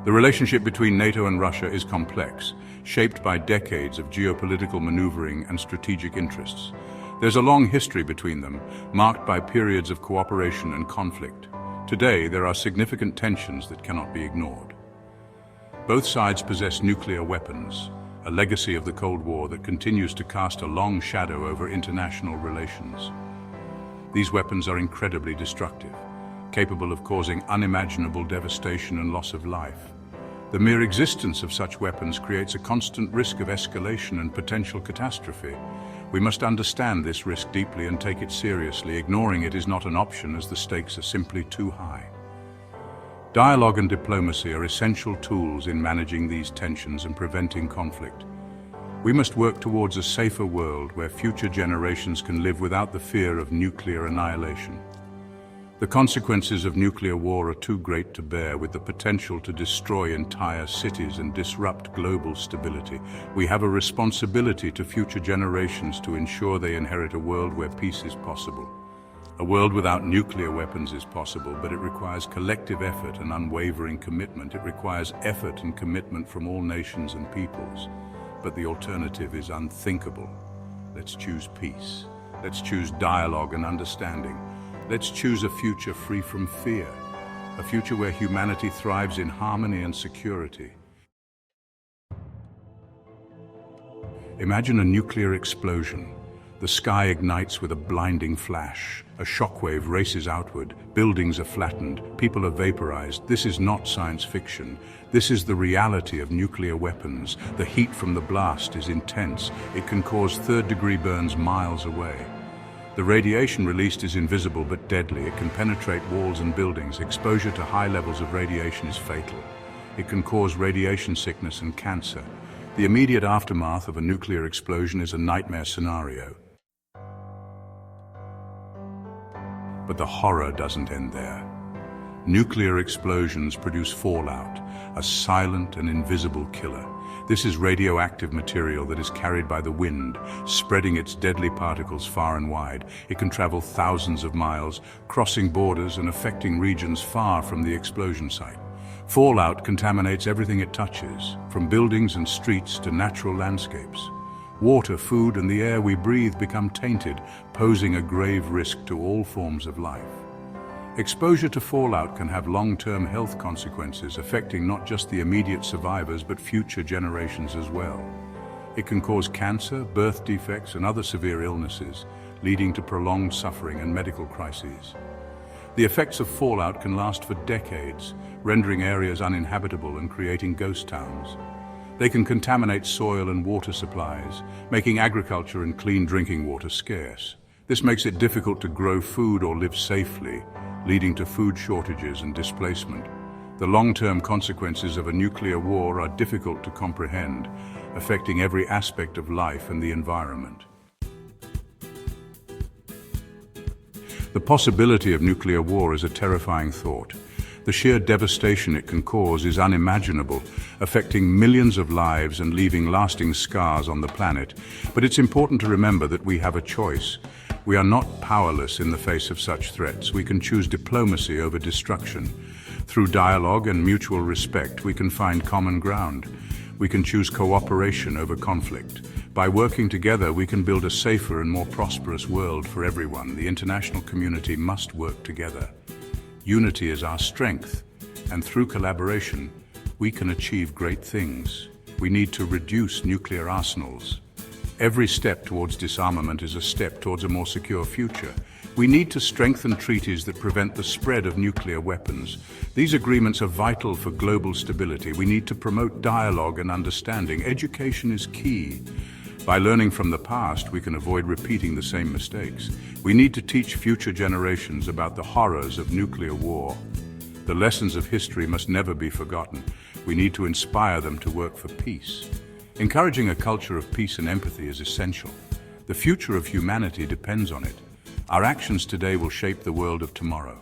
The relationship between NATO and Russia is complex, shaped by decades of geopolitical maneuvering and strategic interests. There's a long history between them, marked by periods of cooperation and conflict. Today, there are significant tensions that cannot be ignored. Both sides possess nuclear weapons, a legacy of the Cold War that continues to cast a long shadow over international relations. These weapons are incredibly destructive, capable of causing unimaginable devastation and loss of life. The mere existence of such weapons creates a constant risk of escalation and potential catastrophe. We must understand this risk deeply and take it seriously. Ignoring it is not an option, as the stakes are simply too high. Dialogue and diplomacy are essential tools in managing these tensions and preventing conflict. We must work towards a safer world where future generations can live without the fear of nuclear annihilation. The consequences of nuclear war are too great to bear, with the potential to destroy entire cities and disrupt global stability. We have a responsibility to future generations to ensure they inherit a world where peace is possible. A world without nuclear weapons is possible, but it requires collective effort and unwavering commitment. It requires effort and commitment from all nations and peoples. But the alternative is unthinkable. Let's choose peace. Let's choose dialogue and understanding. Let's choose a future free from fear, a future where humanity thrives in harmony and security. Imagine a nuclear explosion. The sky ignites with a blinding flash. A shockwave races outward. Buildings are flattened. People are vaporized. This is not science fiction. This is the reality of nuclear weapons. The heat from the blast is intense. It can cause third-degree burns miles away. The radiation released is invisible but deadly. It can penetrate walls and buildings. Exposure to high levels of radiation is fatal. It can cause radiation sickness and cancer. The immediate aftermath of a nuclear explosion is a nightmare scenario. But the horror doesn't end there. Nuclear explosions produce fallout, a silent and invisible killer. This is radioactive material that is carried by the wind, spreading its deadly particles far and wide. It can travel thousands of miles, crossing borders and affecting regions far from the explosion site. Fallout contaminates everything it touches, from buildings and streets to natural landscapes. Water, food, and the air we breathe become tainted, posing a grave risk to all forms of life. Exposure to fallout can have long-term health consequences, affecting not just the immediate survivors but future generations as well. It can cause cancer, birth defects, and other severe illnesses, leading to prolonged suffering and medical crises. The effects of fallout can last for decades, rendering areas uninhabitable and creating ghost towns. They can contaminate soil and water supplies, making agriculture and clean drinking water scarce. This makes it difficult to grow food or live safely, leading to food shortages and displacement. The long-term consequences of a nuclear war are difficult to comprehend, affecting every aspect of life and the environment. The possibility of nuclear war is a terrifying thought. The sheer devastation it can cause is unimaginable, affecting millions of lives and leaving lasting scars on the planet. But it's important to remember that we have a choice. We are not powerless in the face of such threats. We can choose diplomacy over destruction. Through dialogue and mutual respect, we can find common ground. We can choose cooperation over conflict. By working together, we can build a safer and more prosperous world for everyone. The international community must work together. Unity is our strength, and through collaboration, we can achieve great things. We need to reduce nuclear arsenals. Every step towards disarmament is a step towards a more secure future. We need to strengthen treaties that prevent the spread of nuclear weapons. These agreements are vital for global stability. We need to promote dialogue and understanding. Education is key. By learning from the past, we can avoid repeating the same mistakes. We need to teach future generations about the horrors of nuclear war. The lessons of history must never be forgotten. We need to inspire them to work for peace. Encouraging a culture of peace and empathy is essential. The future of humanity depends on it. Our actions today will shape the world of tomorrow.